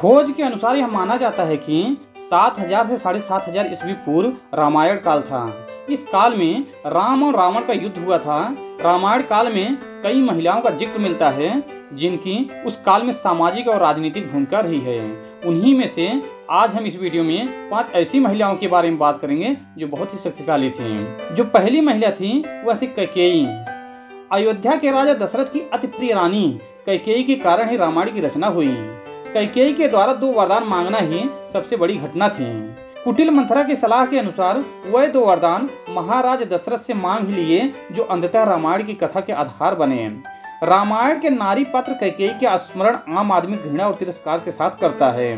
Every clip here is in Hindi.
खोज के अनुसार यह माना जाता है कि 7000 से 7500 ईस्वी पूर्व रामायण काल था। इस काल में राम और रावण का युद्ध हुआ था। रामायण काल में कई महिलाओं का जिक्र मिलता है जिनकी उस काल में सामाजिक और राजनीतिक भूमिका रही है। उन्हीं में से आज हम इस वीडियो में 5 ऐसी महिलाओं के बारे में बात करेंगे जो बहुत ही शक्तिशाली थीं। जो पहली महिला थी वह थी कैकेयी। अयोध्या के राजा दशरथ की अति प्रिय रानी कैकेयी के कारण ही रामायण की रचना हुई। कैकेयी के द्वारा 2 वरदान मांगना ही सबसे बड़ी घटना थी। कुटिल मंथरा की सलाह के अनुसार वह 2 वरदान महाराज दशरथ से मांग ही लिए जो अंततः रामायण की कथा के आधार बने। रामायण के नारी पात्र कैकेयी के स्मरण आम आदमी घृणा और तिरस्कार के साथ करता है।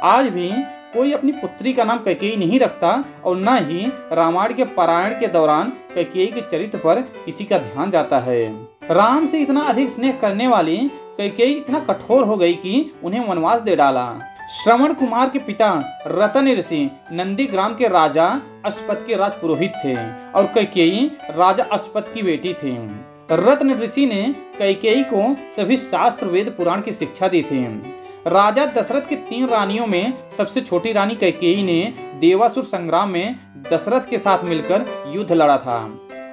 आज भी कोई अपनी पुत्री का नाम कैकेयी नहीं रखता और न ही रामायण के पारायण के दौरान कैकेयी के चरित्र पर किसी का ध्यान जाता है। राम से इतना अधिक स्नेह करने वाली कैकेयी इतना कठोर हो गई कि उन्हें वनवास दे डाला। श्रवण कुमार के पिता रतन ऋषि नंदी ग्राम के राजा अश्वपत के राजपुरोहित थे और कैकेयी राजा अश्वपत की बेटी थी। रत्न ऋषि ने कैकेयी को सभी शास्त्र वेद पुराण की शिक्षा दी थी। राजा दशरथ की 3 रानियों में सबसे छोटी रानी कैकेयी ने देवासुर संग्राम में दशरथ के साथ मिलकर युद्ध लड़ा था।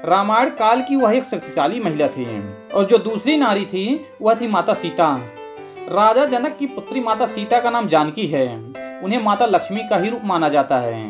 रामायण काल की वह एक शक्तिशाली महिला थी। और जो दूसरी नारी थी वह थी माता सीता। राजा जनक की पुत्री माता सीता का नाम जानकी है। उन्हें माता लक्ष्मी का ही रूप माना जाता है।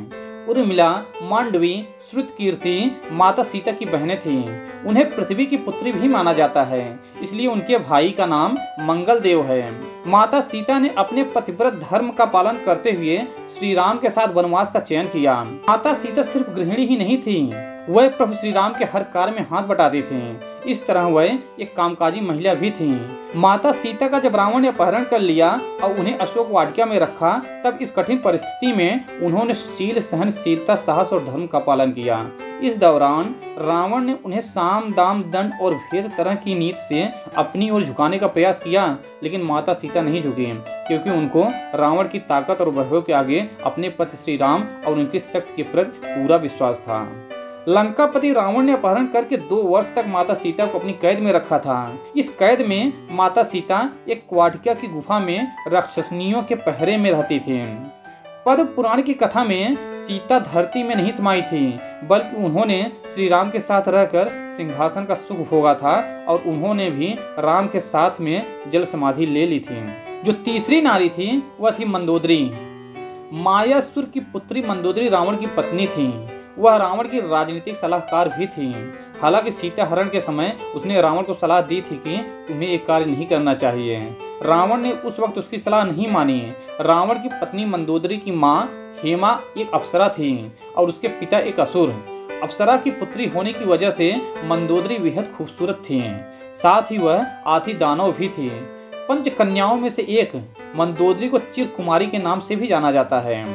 उर्मिला, मांडवी, श्रुतकीर्ति माता सीता की बहनें थीं। उन्हें पृथ्वी की पुत्री भी माना जाता है, इसलिए उनके भाई का नाम मंगल देव है। माता सीता ने अपने पतिव्रत धर्म का पालन करते हुए श्री राम के साथ वनवास का चयन किया। माता सीता सिर्फ गृहिणी ही नहीं थी, वह प्रभु श्री राम के हर कार्य में हाथ बटाती थीं। इस तरह वह एक कामकाजी महिला भी थीं। माता सीता का जब रावण ने अपहरण कर लिया और उन्हें अशोक वाटिका में रखा, तब इस कठिन परिस्थिति में उन्होंने शील, सहनशीलता, साहस और धर्म का पालन किया। इस दौरान रावण ने उन्हें साम, दाम, दंड और भेद तरह की नीति से अपनी ओर झुकाने का प्रयास किया, लेकिन माता सीता नहीं झुकी क्योंकि उनको रावण की ताकत और वैभव के आगे अपने पति श्री राम और उनकी शक्ति के प्रति पूरा विश्वास था। लंकापति रावण ने अपहरण करके 2 वर्ष तक माता सीता को अपनी कैद में रखा था। इस कैद में माता सीता एक वाटिका की गुफा में राक्षसनियों के पहरे में रहती थी। पद्म पुराण की कथा में सीता धरती में नहीं समाई थी, बल्कि उन्होंने श्री राम के साथ रहकर सिंहासन का सुख भोगा था और उन्होंने भी राम के साथ में जल समाधि ले ली थी। जो तीसरी नारी थी वह थी मंदोदरी। मायासुर की पुत्री मंदोदरी रावण की पत्नी थी। वह रावण की राजनीतिक सलाहकार भी थी। हालांकि सीता हरण के समय उसने रावण को सलाह दी थी कि तुम्हें एक कार्य नहीं करना चाहिए। रावण ने उस वक्त उसकी सलाह नहीं मानी। रावण की पत्नी मंदोदरी की माँ हेमा एक अप्सरा थी और उसके पिता एक असुर। अप्सरा की पुत्री होने की वजह से मंदोदरी बेहद खूबसूरत थी, साथ ही वह आधी दानव भी थी। 5 कन्याओं में से एक मंदोदरी को चिरकुमारी के नाम से भी जाना जाता है।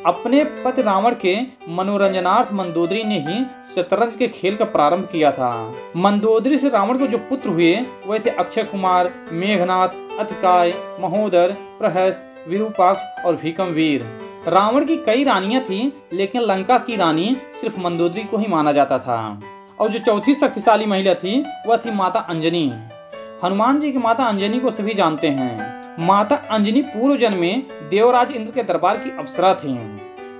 अपने पति रावण के मनोरंजनार्थ मंदोदरी ने ही शतरंज के खेल का प्रारंभ किया था। मंदोदरी से रावण को जो पुत्र हुए वह थे अक्षय कुमार, मेघनाथ, अतिकाय, महोदर, प्रहस्त, विरूपाक्ष और भीकमवीर। रावण की कई रानियां थीं, लेकिन लंका की रानी सिर्फ मंदोदरी को ही माना जाता था। और जो चौथी शक्तिशाली महिला थी वह थी माता अंजनी। हनुमान जी की माता अंजनी को सभी जानते हैं। माता अंजनी पूर्व जन्म में देवराज इंद्र के दरबार की अप्सरा थीं।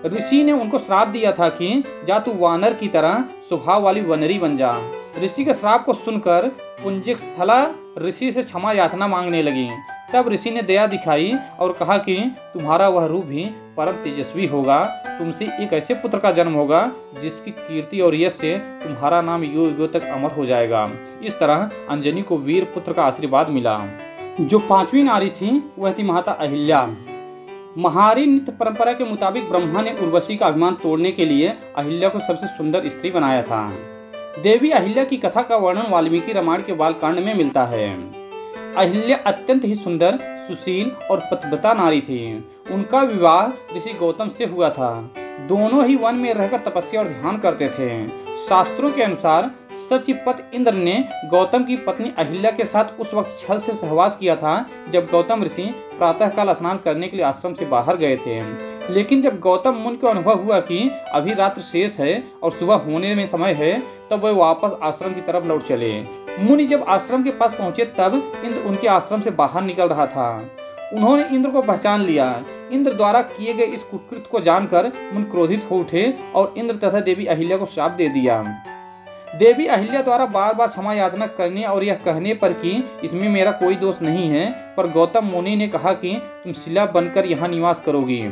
ऋषि ने उनको श्राप दिया था कि जा तू वानर की तरह स्वभाव वाली वनरी बन जा। ऋषि के श्राप को सुनकर पुंजिकस्थला ऋषि से क्षमा याचना मांगने लगी। तब ऋषि ने दया दिखाई और कहा कि तुम्हारा वह रूप भी परम तेजस्वी होगा। तुमसे एक ऐसे पुत्र का जन्म होगा जिसकी कीर्ति और यश से तुम्हारा नाम युग युग तक अमर हो जाएगा। इस तरह अंजनी को वीर पुत्र का आशीर्वाद मिला। जो 5वीं नारी थी वह थी माता अहिल्या। महारी नृत्य परंपरा के मुताबिक ब्रह्मा ने उर्वशी का अभिमान तोड़ने के लिए अहिल्या को सबसे सुंदर स्त्री बनाया था। देवी अहिल्या की कथा का वर्णन वाल्मीकि रामायण के बालकांड में मिलता है। अहिल्या अत्यंत ही सुंदर, सुशील और पतिव्रता नारी थी। उनका विवाह ऋषि गौतम से हुआ था। दोनों ही वन में रहकर तपस्या और ध्यान करते थे। शास्त्रों के अनुसार सचिपत इंद्र ने गौतम की पत्नी अहिल्या के साथ उस वक्त छल से सहवास किया था जब गौतम ऋषि प्रातःकाल स्नान करने के लिए आश्रम से बाहर गए थे। लेकिन जब गौतम मुनि को अनुभव हुआ कि अभी रात्र शेष है और सुबह होने में समय है, तब वह वापस आश्रम की तरफ लौट चले। मुनि जब आश्रम के पास पहुंचे तब इंद्र उनके आश्रम से बाहर निकल रहा था। उन्होंने इंद्र को पहचान लिया। इंद्र द्वारा किए गए इस कुकृत्य को जानकर मुनि क्रोधित हो उठे और इंद्र तथा देवी अहिल्या को श्राप दे दिया। देवी अहिल्या द्वारा बार बार क्षमा याचना करने और यह कहने पर कि इसमें मेरा कोई दोष नहीं है, पर गौतम मुनि ने कहा कि तुम शिला बनकर यहाँ निवास करोगी।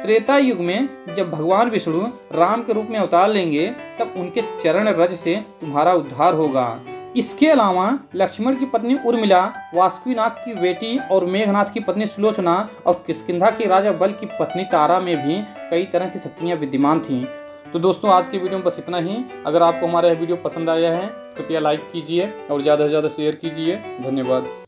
त्रेता युग में जब भगवान विष्णु राम के रूप में अवतार लेंगे तब उनके चरण रज से तुम्हारा उद्धार होगा। इसके अलावा लक्ष्मण की पत्नी उर्मिला, वासुकीनाग की बेटी और मेघनाथ की पत्नी सुलोचना और किष्किंधा के राजा बल की पत्नी तारा में भी कई तरह की शक्तियां विद्यमान थीं। तो दोस्तों आज की वीडियो में बस इतना ही। अगर आपको हमारा यह वीडियो पसंद आया है तो कृपया लाइक कीजिए और ज़्यादा से ज़्यादा शेयर कीजिए। धन्यवाद।